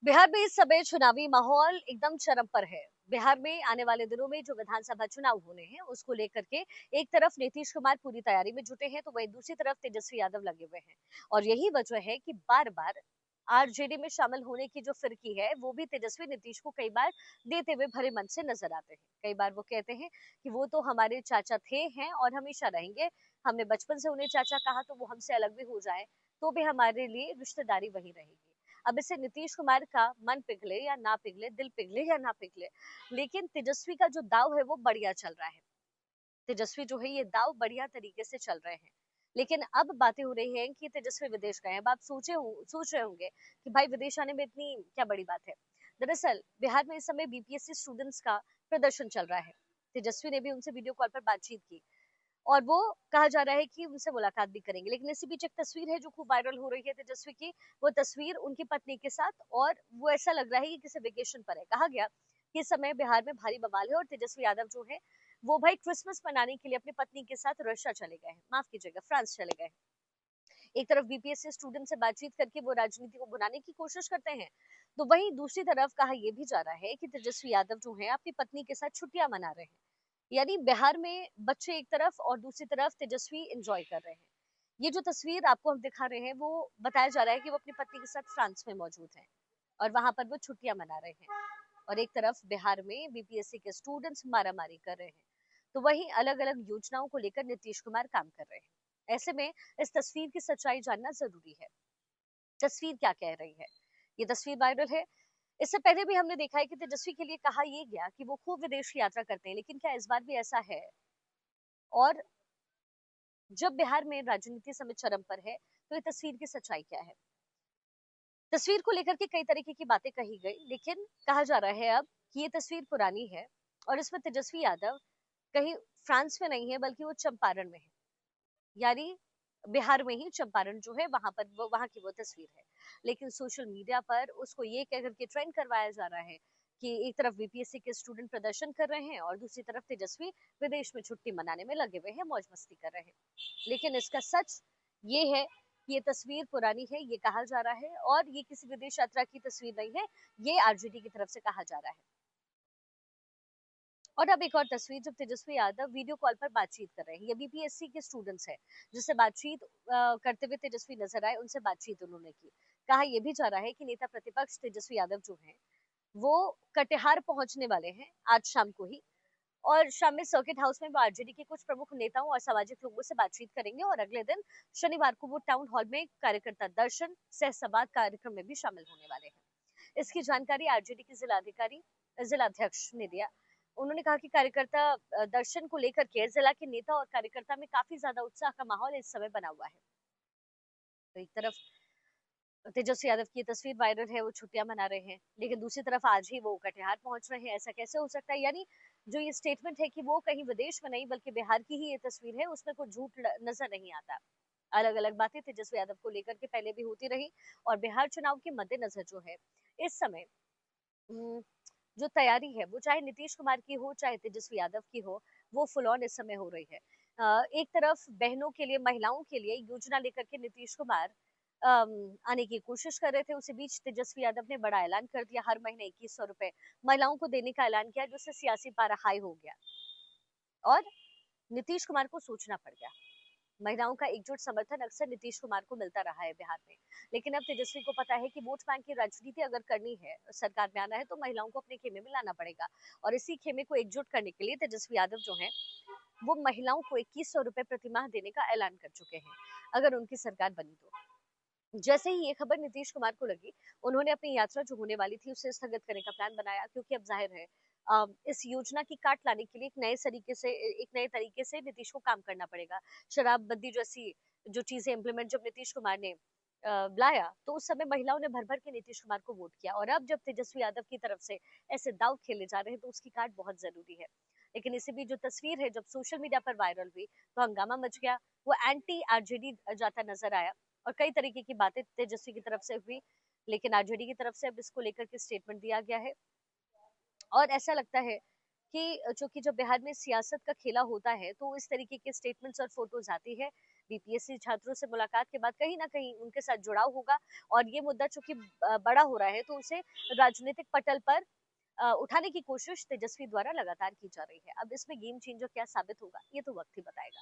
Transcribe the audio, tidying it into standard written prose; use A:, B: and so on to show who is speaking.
A: बिहार में इस समय चुनावी माहौल एकदम चरम पर है। बिहार में आने वाले दिनों में जो विधानसभा चुनाव होने हैं, उसको लेकर के एक तरफ नीतीश कुमार पूरी तैयारी में जुटे हैं, तो वहीं दूसरी तरफ तेजस्वी यादव लगे हुए हैं। और यही वजह है कि बार-बार आरजेडी में शामिल होने की जो फिरकी है, वो भी तेजस्वी नीतीश को कई बार देते हुए भरे मन से नजर आते हैं। कई बार वो कहते हैं कि वो तो हमारे चाचा थे, हैं और हमेशा रहेंगे। हमने बचपन से उन्हें चाचा कहा, तो वो हमसे अलग भी हो जाए, तो भी हमारे लिए रिश्तेदारी वही रहेगी। अब इससे नीतीश कुमार का मन पिघले या ना पिघले, दिल पिघले या ना पिघले, लेकिन तेजस्वी का जो दाव है वो बढ़िया चल रहा है। तेजस्वी जो है ये दाव बढ़िया तरीके से चल रहे हैं। लेकिन अब बातें हो रही हैं कि तेजस्वी विदेश गए हैं। अब आप सोच रहे होंगे कि भाई विदेश आने में इतनी क्या बड़ी बात है। दरअसल बिहार में इस समय बीपीएससी स्टूडेंट्स का प्रदर्शन चल रहा है। तेजस्वी ने भी उनसे वीडियो कॉल पर बातचीत की और वो कहा जा रहा है कि उनसे मुलाकात भी करेंगे। लेकिन इसी बीच एक तस्वीर है जो खूब वायरल हो रही है तेजस्वी की। वो तस्वीर उनकी पत्नी के साथ, और वो ऐसा लग रहा है कि किसी वेकेशन पर है। कहा गया कि इस समय बिहार में भारी बवाल है और तेजस्वी यादव जो है वो भाई क्रिसमस मनाने के लिए अपनी पत्नी के साथ रशिया चले गए हैं, माफ कीजिएगा फ्रांस चले गए हैं। एक तरफ बीपीएससी स्टूडेंट से बातचीत करके वो राजनीति को भुनाने की कोशिश करते हैं, तो वहीं दूसरी तरफ कहा यह भी जा रहा है कि तेजस्वी यादव जो है अपनी पत्नी के साथ छुट्टियां मना रहे हैं। यानी बिहार में बच्चे एक तरफ और दूसरी तरफ तेजस्वी एंजॉय कर रहे हैं। ये जो तस्वीर आपको हम दिखा रहे हैं वो बताया जा रहा है कि वो अपनी पत्नी के साथ फ्रांस में मौजूद हैं और वहां पर वो छुट्टियां मना रहे हैं। और एक तरफ बिहार में बीपीएससी के स्टूडेंट्स मारामारी कर रहे हैं, तो वहीं अलग अलग योजनाओं को लेकर नीतीश कुमार काम कर रहे हैं। ऐसे में इस तस्वीर की सच्चाई जानना जरूरी है। तस्वीर क्या कह रही है? ये तस्वीर वायरल है। इससे पहले भी हमने देखा है कि तेजस्वी के लिए कहा यह गया कि वो खूब विदेश की यात्रा करते हैं, लेकिन क्या इस बार भी ऐसा है? और जब बिहार में राजनीति समय चरम पर है, तो ये तस्वीर की सच्चाई क्या है? तस्वीर को लेकर के कई तरीके की बातें कही गई, लेकिन कहा जा रहा है अब कि ये तस्वीर पुरानी है और इसमें तेजस्वी यादव कहीं फ्रांस में नहीं है, बल्कि वो चंपारण में है। यानी बिहार में ही चंपारण जो है वहां पर वो वहां की वो तस्वीर है। लेकिन सोशल मीडिया पर उसको ये कह करके ट्रेंड करवाया जा रहा है कि एक तरफ बीपीएससी के स्टूडेंट प्रदर्शन कर रहे हैं और दूसरी तरफ तेजस्वी विदेश में छुट्टी मनाने में लगे हुए हैं, मौज मस्ती कर रहे हैं। लेकिन इसका सच ये है कि ये तस्वीर पुरानी है, ये कहा जा रहा है, और ये किसी विदेश यात्रा की तस्वीर नहीं है। ये आरजेडी की तरफ से कहा जा रहा है। और अब एक और तस्वीर, जब तेजस्वी यादव वीडियो कॉल पर बातचीत कर रहे हैं, ये बीपीएससी के स्टूडेंट्स हैं जिससे बातचीत करते हुए तेजस्वी नजर आए, उनसे बातचीत उन्होंने की। कहा यह भी जा रहा है कि नेता प्रतिपक्ष तेजस्वी यादव जो हैं वो कटिहार पहुंचने वाले हैं आज शाम को ही। और शाम में सर्किट हाउस में वो आरजेडी के कुछ प्रमुख नेताओं और सामाजिक लोगों से बातचीत करेंगे और अगले दिन शनिवार को वो टाउन हॉल में कार्यकर्ता दर्शन सह संवाद कार्यक्रम में भी शामिल होने वाले हैं। इसकी जानकारी आरजेडी के जिलाध्यक्ष ने दिया। उन्होंने कहा कि कार्यकर्ता दर्शन को लेकर के जिला के नेता और कार्यकर्ता में काफी ज्यादा उत्साह का माहौल इस समय बना हुआ है। तो एक तरफ तेजस्वी यादव की ये तस्वीर वायरल है, वो छुट्टियां मना रहे हैं, लेकिन दूसरी तरफ आज ही वो कटिहार पहुंच रहे हैं। ऐसा कैसे हो सकता है? यानी जो ये स्टेटमेंट है कि वो कहीं विदेश में नहीं बल्कि बिहार की ही ये तस्वीर है, उसमें कोई झूठ नजर नहीं आता। अलग अलग बातें तेजस्वी यादव को लेकर के पहले भी होती रही, और बिहार चुनाव के मद्देनजर जो है इस समय हम्म, जो तैयारी है वो चाहे नीतीश कुमार की हो चाहे तेजस्वी यादव की हो, वो फुल ऑन इस समय हो रही है। एक तरफ बहनों के लिए, महिलाओं के लिए योजना लेकर के नीतीश कुमार आने की कोशिश कर रहे थे, उसी बीच तेजस्वी यादव ने बड़ा ऐलान कर दिया, हर महीने 2100 रुपए महिलाओं को देने का ऐलान किया, जिससे सियासी पारा हाई हो गया और नीतीश कुमार को सोचना पड़ गया। महिलाओं का एकजुट समर्थन अक्सर नीतीश कुमार को मिलता रहा है बिहार में, लेकिन अब तेजस्वी को पता है कि वोट बैंक की राजनीति अगर करनी है, सरकार में आना है, तो महिलाओं को अपने खेमे में लाना पड़ेगा। और इसी खेमे को एकजुट करने के लिए तेजस्वी यादव जो है वो महिलाओं को 2100 रुपए प्रतिमाह देने का ऐलान कर चुके हैं, अगर उनकी सरकार बनी तो। जैसे ही ये खबर नीतीश कुमार को लगी, उन्होंने अपनी यात्रा जो होने वाली थी उसे स्थगित करने का प्लान बनाया, क्योंकि अब जाहिर है इस योजना की काट लाने के लिए एक नए तरीके से नीतीश को काम करना पड़ेगा। शराबबंदी जैसी जो चीजें इम्प्लीमेंट जब नीतीश कुमार ने लाया, तो उस समय महिलाओं ने भर भर के नीतीश कुमार को वोट किया, और अब जब तेजस्वी यादव की तरफ से ऐसे दाव खेले जा रहे हैं, तो उसकी काट बहुत जरूरी है। लेकिन इसी बीच जो तस्वीर है जब सोशल मीडिया पर वायरल हुई, तो हंगामा मच गया। वो एंटी आरजेडी जाता नजर आया और कई तरीके की बातें तेजस्वी की तरफ से हुई, लेकिन आरजेडी की तरफ से अब इसको लेकर के स्टेटमेंट दिया गया है। और ऐसा लगता है कि चूंकि जब बिहार में सियासत का खेला होता है, तो इस तरीके के स्टेटमेंट्स और फोटोज आती है, बीपीएससी छात्रों से मुलाकात के बाद कहीं ना कहीं उनके साथ जुड़ाव होगा और ये मुद्दा चूंकि बड़ा हो रहा है तो उसे राजनीतिक पटल पर उठाने की कोशिश तेजस्वी द्वारा लगातार की जा रही है। अब इसमें गेम चेंजर क्या साबित होगा ये तो वक्त ही बताएगा।